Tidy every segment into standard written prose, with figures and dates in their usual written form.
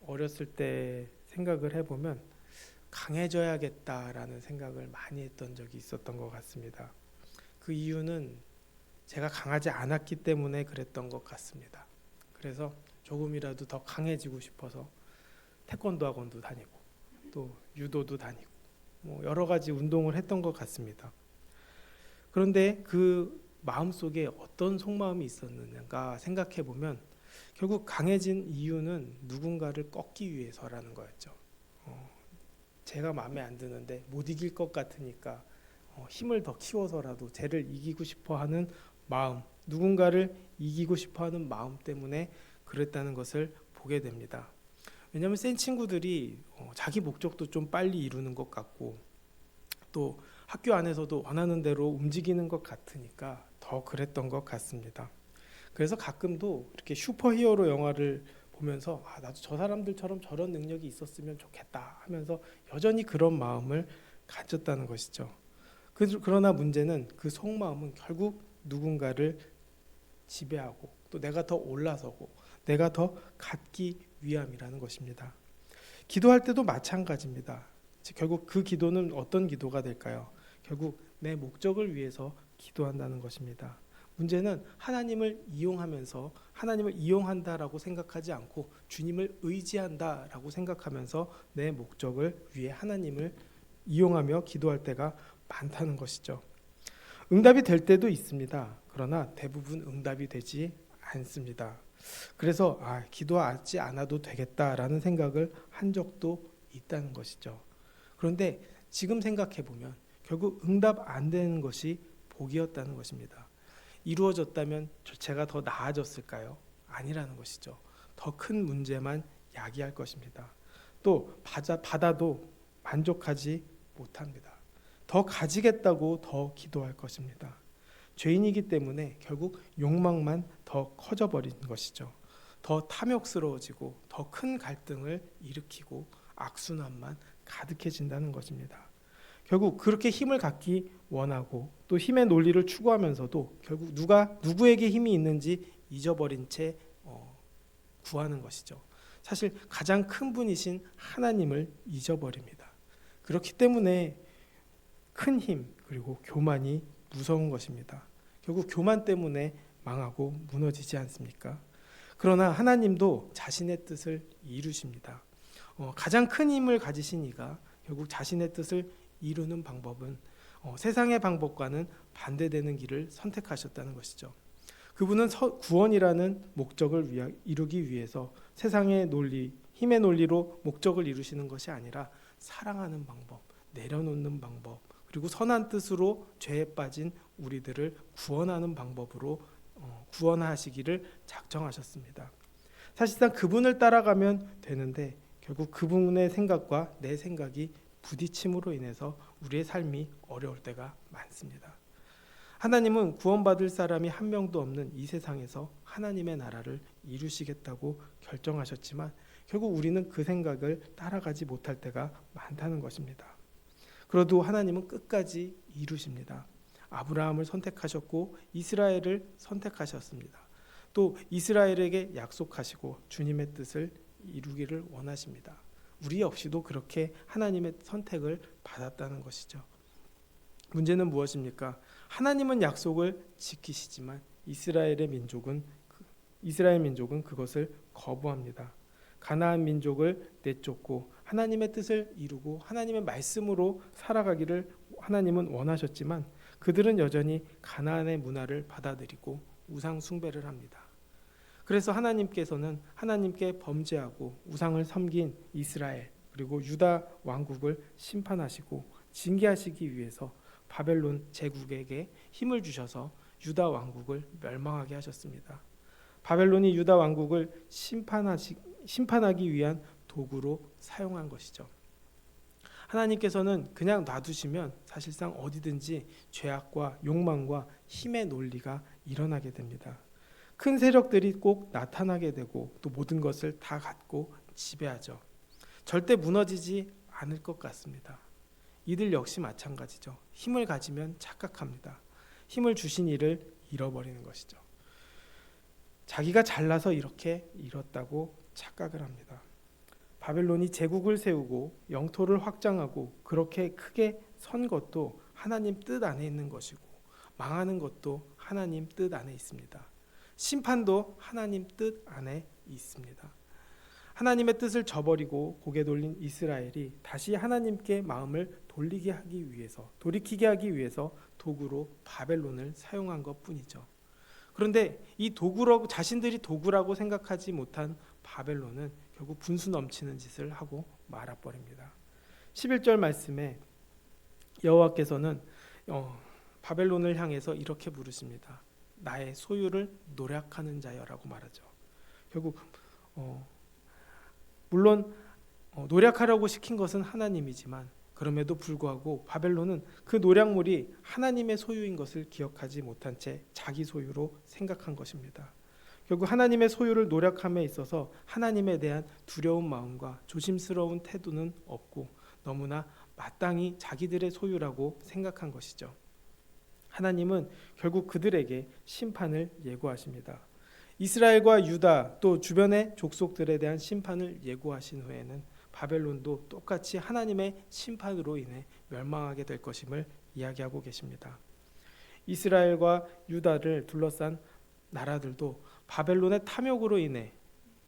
어렸을 때 생각을 해보면 강해져야겠다라는 생각을 많이 했던 적이 있었던 것 같습니다. 그 이유는 제가 강하지 않았기 때문에 그랬던 것 같습니다. 그래서 조금이라도 더 강해지고 싶어서 태권도 학원도 다니고 또 유도도 다니고 뭐 여러 가지 운동을 했던 것 같습니다. 그런데 그 마음속에 어떤 속마음이 있었는가 생각해 보면 결국 강해진 이유는 누군가를 꺾기 위해서라는 거였죠. 제가 마음에 안 드는데 못 이길 것 같으니까 힘을 더 키워서라도 쟤를 이기고 싶어 하는 마음, 누군가를 이기고 싶어 하는 마음 때문에 그랬다는 것을 보게 됩니다. 왜냐하면 센 친구들이 자기 목적도 좀 빨리 이루는 것 같고 또 학교 안에서도 원하는 대로 움직이는 것 같으니까 더 그랬던 것 같습니다. 그래서 가끔도 이렇게 슈퍼히어로 영화를 보면서 나도 저 사람들처럼 저런 능력이 있었으면 좋겠다 하면서 여전히 그런 마음을 가졌다는 것이죠. 그러나 문제는 그 속마음은 결국 누군가를 지배하고 또 내가 더 올라서고 내가 더 갖기 위함이라는 것입니다. 기도할 때도 마찬가지입니다. 결국 그 기도는 어떤 기도가 될까요? 결국 내 목적을 위해서 기도한다는 것입니다. 문제는 하나님을 이용하면서 하나님을 이용한다라고 생각하지 않고 주님을 의지한다라고 생각하면서 내 목적을 위해 하나님을 이용하며 기도할 때가 많다는 것이죠. 응답이 될 때도 있습니다. 그러나 대부분 응답이 되지 않습니다. 그래서 기도하지 않아도 되겠다라는 생각을 한 적도 있다는 것이죠. 그런데 지금 생각해 보면 결국 응답 안 되는 것이 복이었다는 것입니다. 이루어졌다면 제가 더 나아졌을까요? 아니라는 것이죠. 더 큰 문제만 야기할 것입니다. 또 받아도 만족하지 못합니다. 더 가지겠다고 더 기도할 것입니다. 죄인이기 때문에 결국 욕망만 더 커져버린 것이죠. 더 탐욕스러워지고 더 큰 갈등을 일으키고 악순환만 가득해진다는 것입니다. 결국 그렇게 힘을 갖기 원하고 또 힘의 논리를 추구하면서도 결국 누구에게 힘이 있는지 잊어버린 채 구하는 것이죠. 사실 가장 큰 분이신 하나님을 잊어버립니다. 그렇기 때문에 큰 힘 그리고 교만이 무서운 것입니다. 결국 교만 때문에 망하고 무너지지 않습니까? 그러나 하나님도 자신의 뜻을 이루십니다. 가장 큰 힘을 가지신 이가 결국 자신의 뜻을 이루는 방법은 세상의 방법과는 반대되는 길을 선택하셨다는 것이죠. 그분은 구원이라는 목적을 이루기 위해서 세상의 논리, 힘의 논리로 목적을 이루시는 것이 아니라 사랑하는 방법, 내려놓는 방법, 그리고 선한 뜻으로 죄에 빠진 우리들을 구원하는 방법으로 구원하시기를 작정하셨습니다. 사실상 그분을 따라가면 되는데 결국 그분의 생각과 내 생각이 부딪힘으로 인해서 우리의 삶이 어려울 때가 많습니다. 하나님은 구원받을 사람이 한 명도 없는 이 세상에서 하나님의 나라를 이루시겠다고 결정하셨지만 결국 우리는 그 생각을 따라가지 못할 때가 많다는 것입니다. 그래도 하나님은 끝까지 이루십니다. 아브라함을 선택하셨고 이스라엘을 선택하셨습니다. 또 이스라엘에게 약속하시고 주님의 뜻을 이루기를 원하십니다. 우리 역시도 그렇게 하나님의 선택을 받았다는 것이죠. 문제는 무엇입니까? 하나님은 약속을 지키시지만 이스라엘 민족은 그것을 거부합니다. 가나안 민족을 내쫓고 하나님의 뜻을 이루고 하나님의 말씀으로 살아가기를 하나님은 원하셨지만 그들은 여전히 가나안의 문화를 받아들이고 우상 숭배를 합니다. 그래서 하나님께서는 하나님께 범죄하고 우상을 섬긴 이스라엘 그리고 유다 왕국을 심판하시고 징계하시기 위해서 바벨론 제국에게 힘을 주셔서 유다 왕국을 멸망하게 하셨습니다. 바벨론이 유다 왕국을 심판하기 위한 도구로 사용한 것이죠. 하나님께서는 그냥 놔두시면 사실상 어디든지 죄악과 욕망과 힘의 논리가 일어나게 됩니다. 큰 세력들이 꼭 나타나게 되고 또 모든 것을 다 갖고 지배하죠. 절대 무너지지 않을 것 같습니다. 이들 역시 마찬가지죠. 힘을 가지면 착각합니다. 힘을 주신 이를 잃어버리는 것이죠. 자기가 잘나서 이렇게 잃었다고 착각을 합니다. 바벨론이 제국을 세우고 영토를 확장하고 그렇게 크게 선 것도 하나님 뜻 안에 있는 것이고, 망하는 것도 하나님 뜻 안에 있습니다. 심판도 하나님 뜻 안에 있습니다. 하나님의 뜻을 저버리고 고개 돌린 이스라엘이 다시 하나님께 마음을 돌리게 하기 위해서, 돌이키게 하기 위해서 도구로 바벨론을 사용한 것뿐이죠. 그런데 이 도구라고, 자신들이 도구라고 생각하지 못한 바벨론은 결국 분수 넘치는 짓을 하고 말아버립니다. 11절 말씀에 여호와께서는 바벨론을 향해서 이렇게 부르십니다. 나의 소유를 노략하는 자여라고 말하죠. 결국 물론 노략하라고 시킨 것은 하나님이지만, 그럼에도 불구하고 바벨론은 그 노략물이 하나님의 소유인 것을 기억하지 못한 채 자기 소유로 생각한 것입니다. 결국 하나님의 소유를 노략함에 있어서 하나님에 대한 두려운 마음과 조심스러운 태도는 없고 너무나 마땅히 자기들의 소유라고 생각한 것이죠. 하나님은 결국 그들에게 심판을 예고하십니다. 이스라엘과 유다 또 주변의 족속들에 대한 심판을 예고하신 후에는 바벨론도 똑같이 하나님의 심판으로 인해 멸망하게 될 것임을 이야기하고 계십니다. 이스라엘과 유다를 둘러싼 나라들도 바벨론의 탐욕으로 인해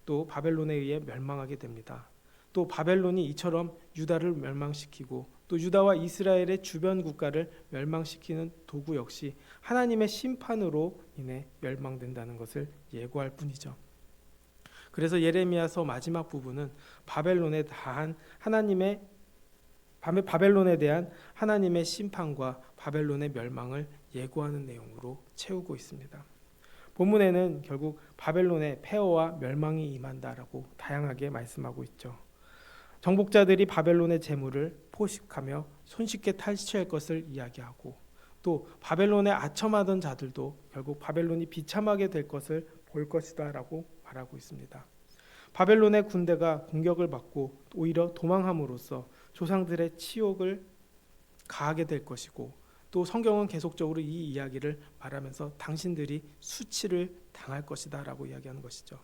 또 바벨론에 의해 멸망하게 됩니다. 또 바벨론이 이처럼 유다를 멸망시키고 또 유다와 이스라엘의 주변 국가를 멸망시키는 도구 역시 하나님의 심판으로 인해 멸망된다는 것을 예고할 뿐이죠. 그래서 예레미야서 마지막 부분은 바벨론에 대한 하나님의 심판과 바벨론의 멸망을 예고하는 내용으로 채우고 있습니다. 본문에는 결국 바벨론의 폐허와 멸망이 임한다라고 다양하게 말씀하고 있죠. 정복자들이 바벨론의 재물을 포식하며 손쉽게 탈취할 것을 이야기하고, 또 바벨론에 아첨하던 자들도 결국 바벨론이 비참하게 될 것을 볼 것이다 라고 말하고 있습니다. 바벨론의 군대가 공격을 받고 오히려 도망함으로써 조상들의 치욕을 가하게 될 것이고, 또 성경은 계속적으로 이 이야기를 말하면서 당신들이 수치를 당할 것이다 라고 이야기하는 것이죠.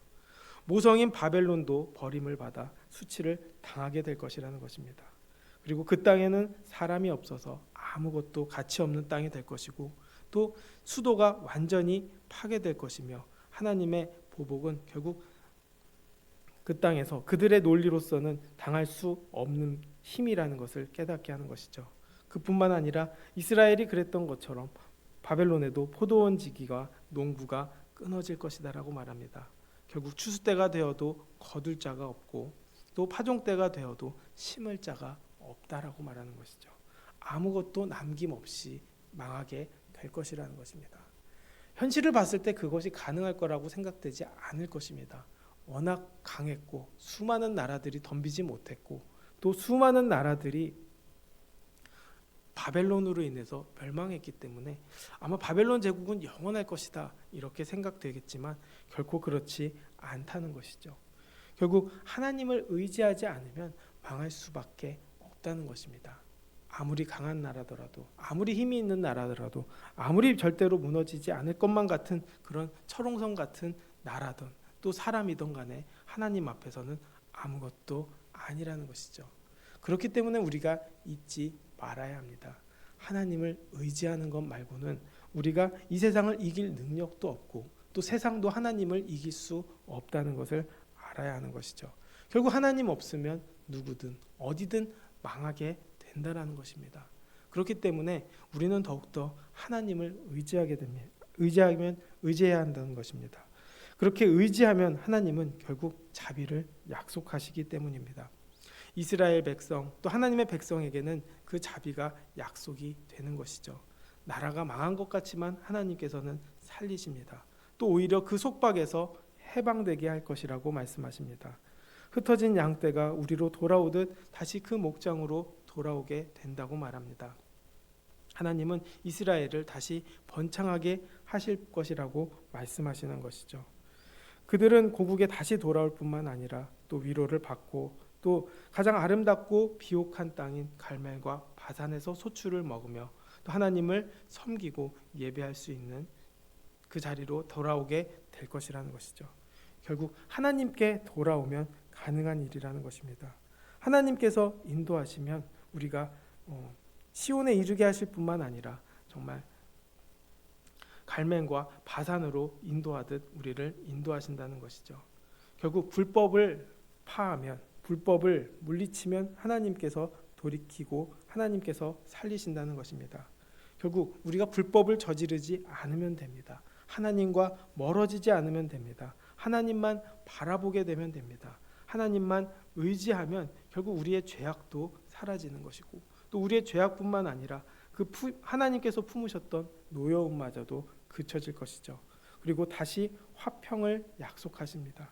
모성인 바벨론도 버림을 받아 수치를 당하게 될 것이라는 것입니다. 그리고 그 땅에는 사람이 없어서 아무것도 가치 없는 땅이 될 것이고, 또 수도가 완전히 파괴될 것이며, 하나님의 보복은 결국 그 땅에서 그들의 논리로서는 당할 수 없는 힘이라는 것을 깨닫게 하는 것이죠. 그뿐만 아니라 이스라엘이 그랬던 것처럼 바벨론에도 포도원 지기와 농부가 끊어질 것이다라고 말합니다. 결국 추수 때가 되어도 거둘 자가 없고, 또 파종 때가 되어도 심을 자가 없다라고 말하는 것이죠. 아무것도 남김없이 망하게 될 것이라는 것입니다. 현실을 봤을 때 그것이 가능할 거라고 생각되지 않을 것입니다. 워낙 강했고 수많은 나라들이 덤비지 못했고, 또 수많은 나라들이 바벨론으로 인해서 멸망했기 때문에 아마 바벨론 제국은 영원할 것이다 이렇게 생각되겠지만 결코 그렇지 않다는 것이죠. 결국 하나님을 의지하지 않으면 망할 수밖에 없다는 것입니다. 아무리 강한 나라더라도, 아무리 힘이 있는 나라더라도, 아무리 절대로 무너지지 않을 것만 같은 그런 철옹성 같은 나라든 또 사람이든 간에 하나님 앞에서는 아무것도 아니라는 것이죠. 그렇기 때문에 우리가 잊지 말아야 합니다. 하나님을 의지하는 것 말고는 우리가 이 세상을 이길 능력도 없고, 또 세상도 하나님을 이길 수 없다는 것을 알아야 하는 것이죠. 결국 하나님 없으면 누구든 어디든 망하게 된다는 것입니다. 그렇기 때문에 우리는 더욱더 하나님을 의지해야 한다는 것입니다. 그렇게 의지하면 하나님은 결국 자비를 약속하시기 때문입니다. 이스라엘 백성 또 하나님의 백성에게는 그 자비가 약속이 되는 것이죠. 나라가 망한 것 같지만 하나님께서는 살리십니다. 또 오히려 그 속박에서 해방되게 할 것이라고 말씀하십니다. 흩어진 양떼가 우리로 돌아오듯 다시 그 목장으로 돌아오게 된다고 말합니다. 하나님은 이스라엘을 다시 번창하게 하실 것이라고 말씀하시는 것이죠. 그들은 고국에 다시 돌아올 뿐만 아니라 또 위로를 받고, 또 가장 아름답고 비옥한 땅인 갈멜과 바산에서 소출을 먹으며 또 하나님을 섬기고 예배할 수 있는 그 자리로 돌아오게 될 것이라는 것이죠. 결국 하나님께 돌아오면 가능한 일이라는 것입니다. 하나님께서 인도하시면 우리가 시온에 이르게 하실 뿐만 아니라 정말 갈멜과 바산으로 인도하듯 우리를 인도하신다는 것이죠. 결국 불법을 파하면, 불법을 물리치면 하나님께서 돌이키고 하나님께서 살리신다는 것입니다. 결국 우리가 불법을 저지르지 않으면 됩니다. 하나님과 멀어지지 않으면 됩니다. 하나님만 바라보게 되면 됩니다. 하나님만 의지하면 결국 우리의 죄악도 사라지는 것이고, 또 우리의 죄악뿐만 아니라 하나님께서 품으셨던 노여움마저도 그쳐질 것이죠. 그리고 다시 화평을 약속하십니다.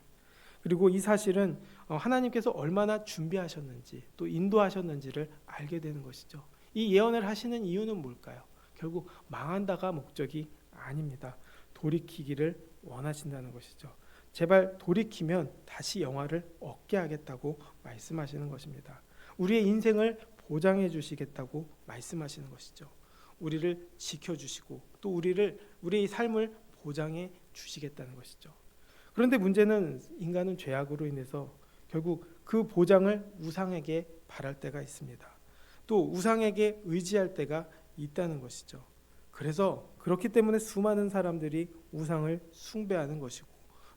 그리고 이 사실은 하나님께서 얼마나 준비하셨는지 또 인도하셨는지를 알게 되는 것이죠. 이 예언을 하시는 이유는 뭘까요? 결국 망한다가 목적이 아닙니다. 돌이키기를 원하신다는 것이죠. 제발 돌이키면 다시 영화를 얻게 하겠다고 말씀하시는 것입니다. 우리의 인생을 보장해 주시겠다고 말씀하시는 것이죠. 우리를 지켜주시고 또 우리의 삶을 보장해 주시겠다는 것이죠. 그런데 문제는 인간은 죄악으로 인해서 결국 그 보장을 우상에게 바랄 때가 있습니다. 또 우상에게 의지할 때가 있다는 것이죠. 그래서 그렇기 때문에 수많은 사람들이 우상을 숭배하는 것이고,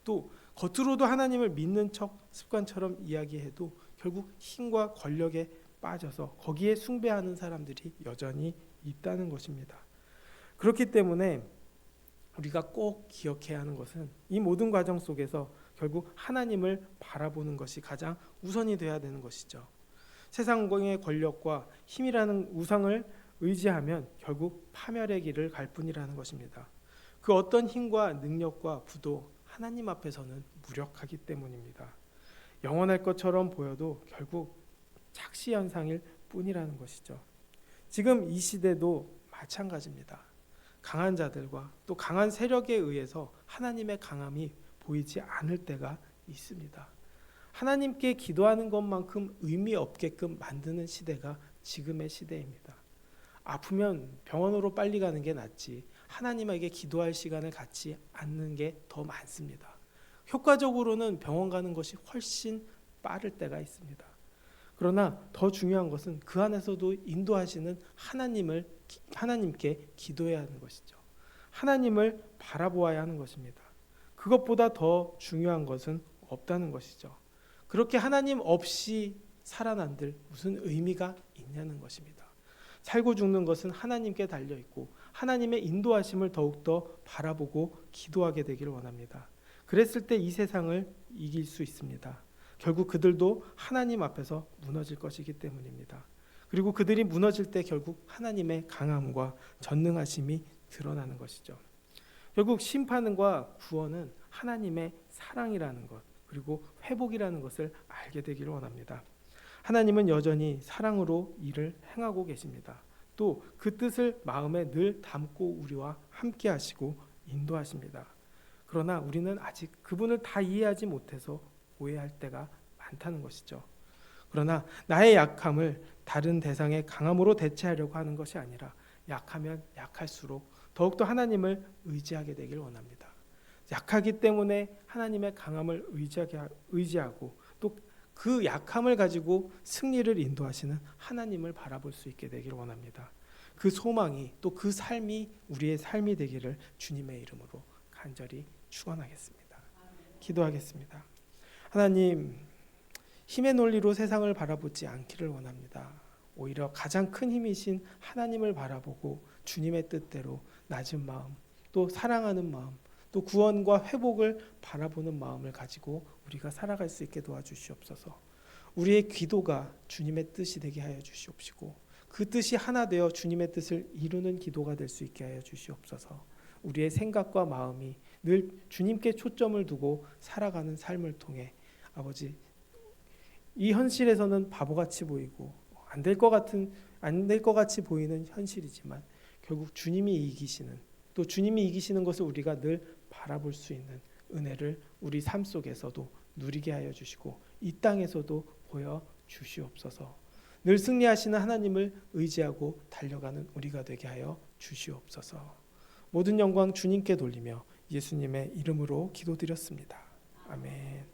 또 겉으로도 하나님을 믿는 척 습관처럼 이야기해도 결국 힘과 권력에 빠져서 거기에 숭배하는 사람들이 여전히 있다는 것입니다. 그렇기 때문에 우리가 꼭 기억해야 하는 것은 이 모든 과정 속에서 결국 하나님을 바라보는 것이 가장 우선이 되어야 되는 것이죠. 세상의 권력과 힘이라는 우상을 의지하면 결국 파멸의 길을 갈 뿐이라는 것입니다. 그 어떤 힘과 능력과 부도 하나님 앞에서는 무력하기 때문입니다. 영원할 것처럼 보여도 결국 착시 현상일 뿐이라는 것이죠. 지금 이 시대도 마찬가지입니다. 강한 자들과 또 강한 세력에 의해서 하나님의 강함이 보이지 않을 때가 있습니다. 하나님께 기도하는 것만큼 의미 없게끔 만드는 시대가 지금의 시대입니다. 아프면 병원으로 빨리 가는 게 낫지 하나님에게 기도할 시간을 갖지 않는 게 더 많습니다. 효과적으로는 병원 가는 것이 훨씬 빠를 때가 있습니다. 그러나 더 중요한 것은 그 안에서도 인도하시는 하나님께 기도해야 하는 것이죠. 하나님을 바라보아야 하는 것입니다. 그것보다 더 중요한 것은 없다는 것이죠. 그렇게 하나님 없이 살아난들 무슨 의미가 있냐는 것입니다. 살고 죽는 것은 하나님께 달려 있고 하나님의 인도하심을 더욱더 바라보고 기도하게 되기를 원합니다. 그랬을 때 이 세상을 이길 수 있습니다. 결국 그들도 하나님 앞에서 무너질 것이기 때문입니다. 그리고 그들이 무너질 때 결국 하나님의 강함과 전능하심이 드러나는 것이죠. 결국 심판과 구원은 하나님의 사랑이라는 것, 그리고 회복이라는 것을 알게 되기를 원합니다. 하나님은 여전히 사랑으로 일을 행하고 계십니다. 또 그 뜻을 마음에 늘 담고 우리와 함께 하시고 인도하십니다. 그러나 우리는 아직 그분을 다 이해하지 못해서 오해할 때가 많다는 것이죠. 그러나 나의 약함을 다른 대상의 강함으로 대체하려고 하는 것이 아니라 약하면 약할수록 더욱더 하나님을 의지하게 되길 원합니다. 약하기 때문에 하나님의 강함을 의지하고 또 그 약함을 가지고 승리를 인도하시는 하나님을 바라볼 수 있게 되길 원합니다. 그 소망이 또 그 삶이 우리의 삶이 되기를 주님의 이름으로 간절히 축원하겠습니다. 기도하겠습니다. 하나님, 힘의 논리로 세상을 바라보지 않기를 원합니다. 오히려 가장 큰 힘이신 하나님을 바라보고 주님의 뜻대로 낮은 마음, 또 사랑하는 마음, 또 구원과 회복을 바라보는 마음을 가지고 우리가 살아갈 수 있게 도와주시옵소서. 우리의 기도가 주님의 뜻이 되게 하여 주시옵시고 그 뜻이 하나 되어 주님의 뜻을 이루는 기도가 될 수 있게 하여 주시옵소서. 우리의 생각과 마음이 늘 주님께 초점을 두고 살아가는 삶을 통해 아버지, 이 현실에서는 바보같이 보이고 안 될 것 같이 보이는 현실이지만 결국 주님이 이기시는, 또 주님이 이기시는 것을 우리가 늘 바라볼 수 있는 은혜를 우리 삶 속에서도 누리게 하여 주시고 이 땅에서도 보여 주시옵소서. 늘 승리하시는 하나님을 의지하고 달려가는 우리가 되게 하여 주시옵소서. 모든 영광 주님께 돌리며 예수님의 이름으로 기도드렸습니다. 아멘.